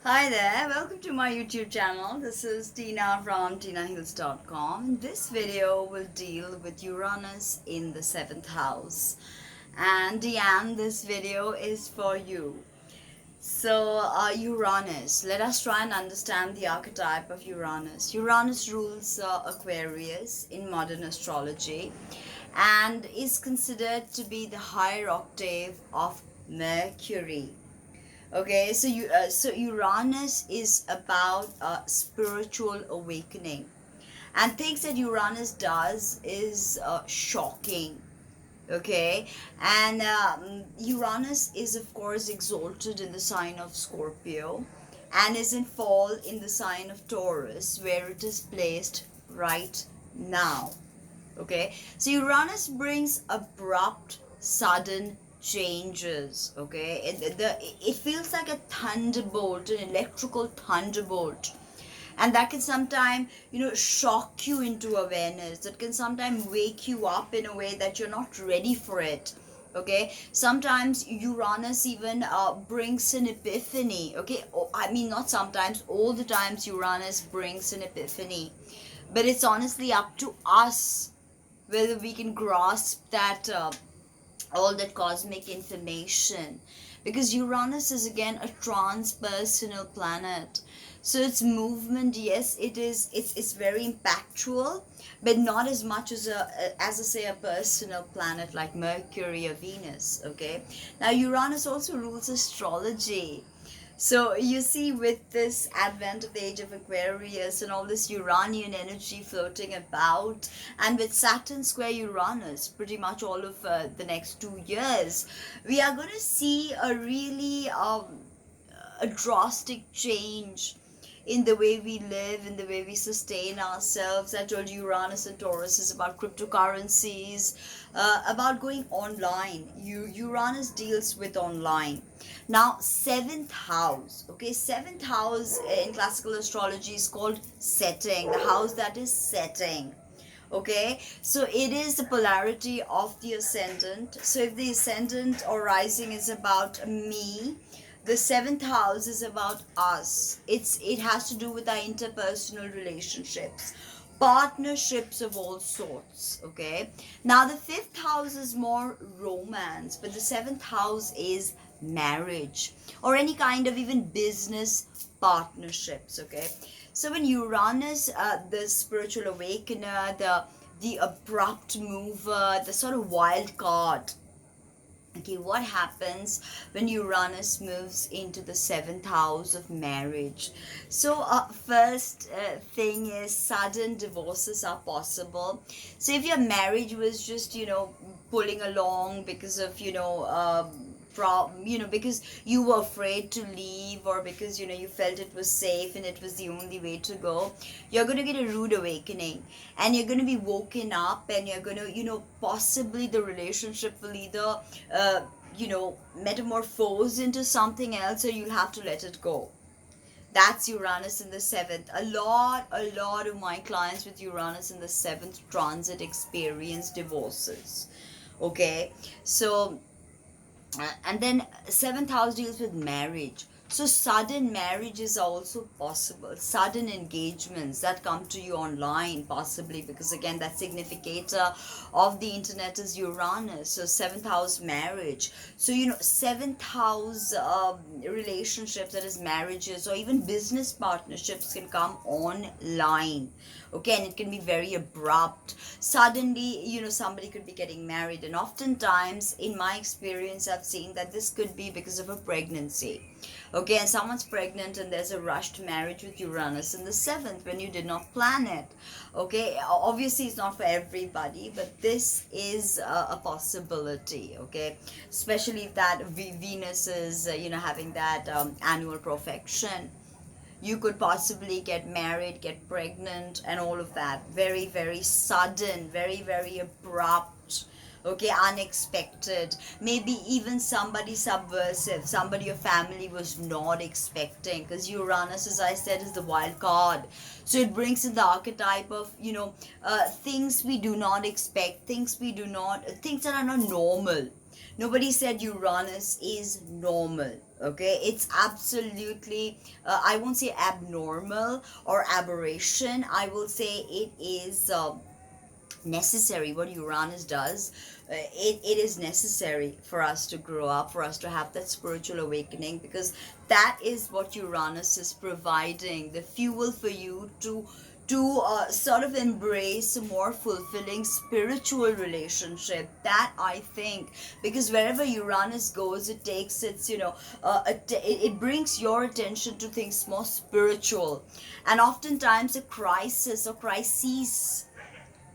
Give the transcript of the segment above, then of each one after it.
Hi there, welcome to my YouTube channel. This is Tina from TinaHills.com. This video will deal with Uranus in the 7th house. And Deanne, this video is for you. So, Uranus, let us try and understand the archetype of Uranus. Uranus rules Aquarius in modern astrology and is considered to be the higher octave of Mercury. Okay, so Uranus is about spiritual awakening, and things that Uranus does is shocking. Okay, and Uranus is of course exalted in the sign of Scorpio, and is in fall in the sign of Taurus, where it is placed right now. Okay, so Uranus brings abrupt, sudden changes. Okay, it feels like a thunderbolt, an electrical thunderbolt, and that can sometimes shock you into awareness. That can sometimes wake you up in a way that you're not ready for it. Okay, sometimes Uranus even brings an epiphany. Okay, I mean, not sometimes, all the times Uranus brings an epiphany, but it's honestly up to us whether we can grasp that all that cosmic information, because Uranus is again a transpersonal planet. So its movement, yes, it's very impactful, but not as much as as I say a personal planet like Mercury or Venus. Okay, now Uranus also rules astrology. So you see, with this advent of the age of Aquarius and all this Uranian energy floating about, and with Saturn square Uranus pretty much all of the next 2 years, we are going to see a really a drastic change in the way we live, in the way we sustain ourselves. I told you Uranus and Taurus is about cryptocurrencies, about going online. Uranus deals with online. Now, seventh house, okay, seventh house in classical astrology is called setting, the house that is setting. Okay, so it is the polarity of the ascendant. So if the ascendant or rising is about me, the seventh house is about us. It has to do with our interpersonal relationships, partnerships of all sorts. Okay, now the fifth house is more romance, but the seventh house is marriage or any kind of even business partnerships. Okay, so when Uranus, the spiritual awakener, the abrupt mover, the sort of wild card. Okay, what happens when Uranus moves into the seventh house of marriage? So, first thing is sudden divorces are possible. So, if your marriage was just, pulling along because of, because you were afraid to leave, or because you felt it was safe and it was the only way to go, you're going to get a rude awakening, and you're going to be woken up, and you're going to possibly the relationship will either metamorphose into something else, or you'll have to let it go. That's Uranus in the seventh. A lot of my clients with Uranus in the seventh transit experience divorces. Okay, so and then seventh house deals with marriage. So sudden marriages are also possible, sudden engagements that come to you online, possibly, because again that significator of the internet is Uranus. So seventh house marriage, so seventh house relationships, that is marriages or even business partnerships, can come online. Okay, and it can be very abrupt. Suddenly somebody could be getting married, and oftentimes in my experience I've seen that this could be because of a pregnancy. Okay, and someone's pregnant and there's a rushed marriage with Uranus in the seventh when you did not plan it. Okay, obviously it's not for everybody, but this is a possibility. Okay, especially if that Venus is having that annual profection, you could possibly get married, get pregnant, and all of that. Very, very sudden, very, very abrupt. Okay, unexpected. Maybe even somebody subversive, somebody your family was not expecting. Because Uranus, as I said, is the wild card. So it brings in the archetype of, things we do not expect, things that are not normal. Nobody said Uranus is normal. Okay, it's absolutely, I won't say abnormal or aberration. I will say it is necessary what Uranus does. It is necessary for us to grow up, for us to have that spiritual awakening, because that is what Uranus is providing, the fuel for you to sort of embrace a more fulfilling spiritual relationship. That I think, because wherever Uranus goes, it takes its, it brings your attention to things more spiritual, and oftentimes a crisis or crises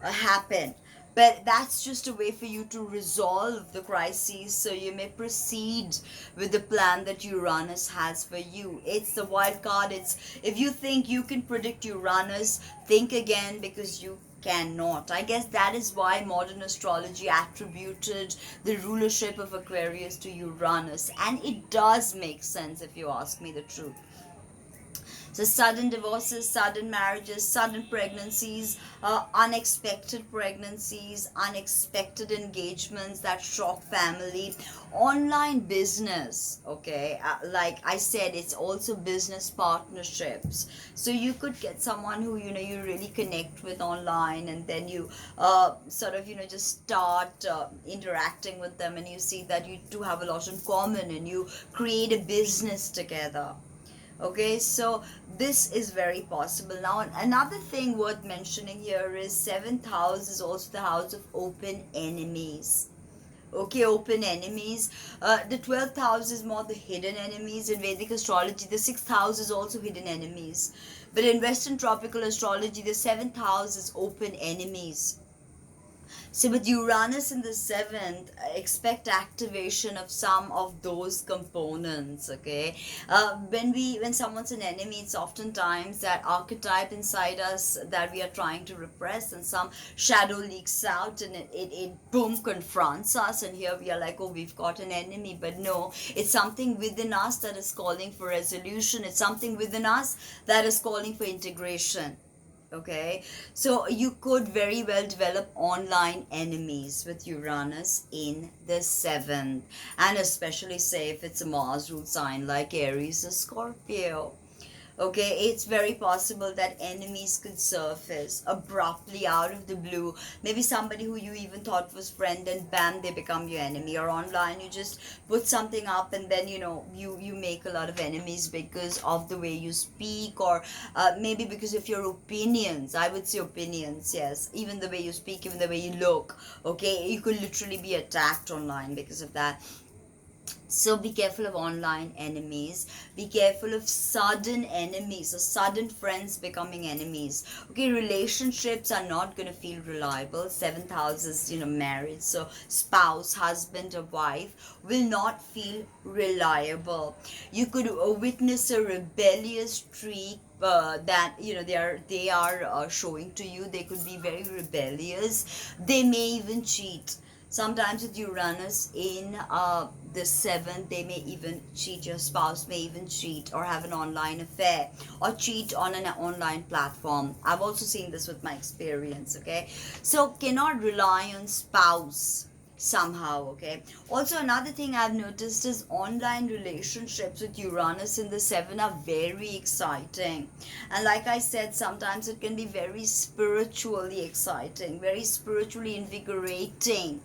happen, but that's just a way for you to resolve the crises so you may proceed with the plan that Uranus has for you. It's the wild card. It's, if you think you can predict Uranus, think again, because you cannot. I guess that is why modern astrology attributed the rulership of Aquarius to Uranus, and it does make sense if you ask me the truth. So sudden divorces, sudden marriages, sudden pregnancies, unexpected pregnancies, unexpected engagements that shock family, online business. Okay, like I said, it's also business partnerships. So you could get someone who you really connect with online, and then you sort of just start interacting with them, and you see that you do have a lot in common, and you create a business together. Okay, so this is very possible. Now, another thing worth mentioning here is seventh house is also the house of open enemies. Okay, open enemies. The 12th house is more the hidden enemies. In Vedic astrology, the 6th house is also hidden enemies. But in Western tropical astrology, the 7th house is open enemies. So with Uranus in the seventh, expect activation of some of those components. Okay, when someone's an enemy, it's oftentimes that archetype inside us that we are trying to repress, and some shadow leaks out, and it boom confronts us, and here we are like, oh, we've got an enemy. But no, it's something within us that is calling for resolution. It's something within us that is calling for integration. Okay, so you could very well develop online enemies with Uranus in the seventh, and especially say if it's a Mars ruled sign like Aries or Scorpio. Okay, it's very possible that enemies could surface abruptly out of the blue. Maybe somebody who you even thought was friend, and bam, they become your enemy. Or online, you just put something up, and then you make a lot of enemies because of the way you speak, or maybe because of your opinions. I would say opinions, yes. Even the way you speak, even the way you look. Okay, you could literally be attacked online because of that. So be careful of online enemies. Be careful of sudden enemies or sudden friends becoming enemies. Okay, relationships are not going to feel reliable. Seventh house is, marriage. So spouse, husband or wife will not feel reliable. You could witness a rebellious streak that they are showing to you. They could be very rebellious. They may even cheat. Sometimes with Uranus in the seventh, they may even cheat. Your spouse may even cheat or have an online affair or cheat on an online platform. I've also seen this with my experience. Okay, so cannot rely on spouse somehow. Okay, also another thing I've noticed is online relationships with Uranus in the seven are very exciting, and like I said, sometimes it can be very spiritually exciting, very spiritually invigorating.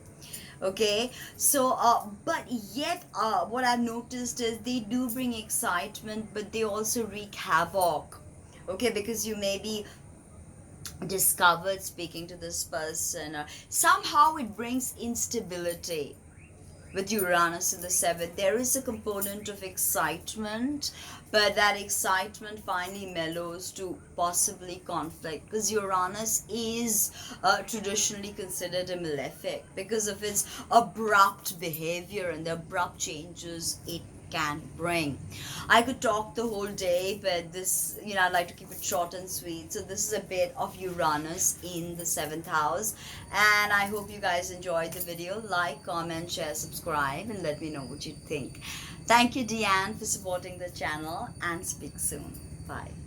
Okay, so but yet what I've noticed is they do bring excitement, but they also wreak havoc. Okay, because you may be discovered speaking to this person, somehow it brings instability. With Uranus in the seventh, there is a component of excitement, but that excitement finally mellows to possibly conflict, because Uranus is traditionally considered a malefic because of its abrupt behavior and the abrupt changes it can bring. I could talk the whole day, but this, I'd like to keep it short and sweet. So this is a bit of Uranus in the seventh house, and I hope you guys enjoyed the video. Like, comment, share, subscribe, and let me know what you think. Thank you, Deanne, for supporting the channel, and speak soon. Bye.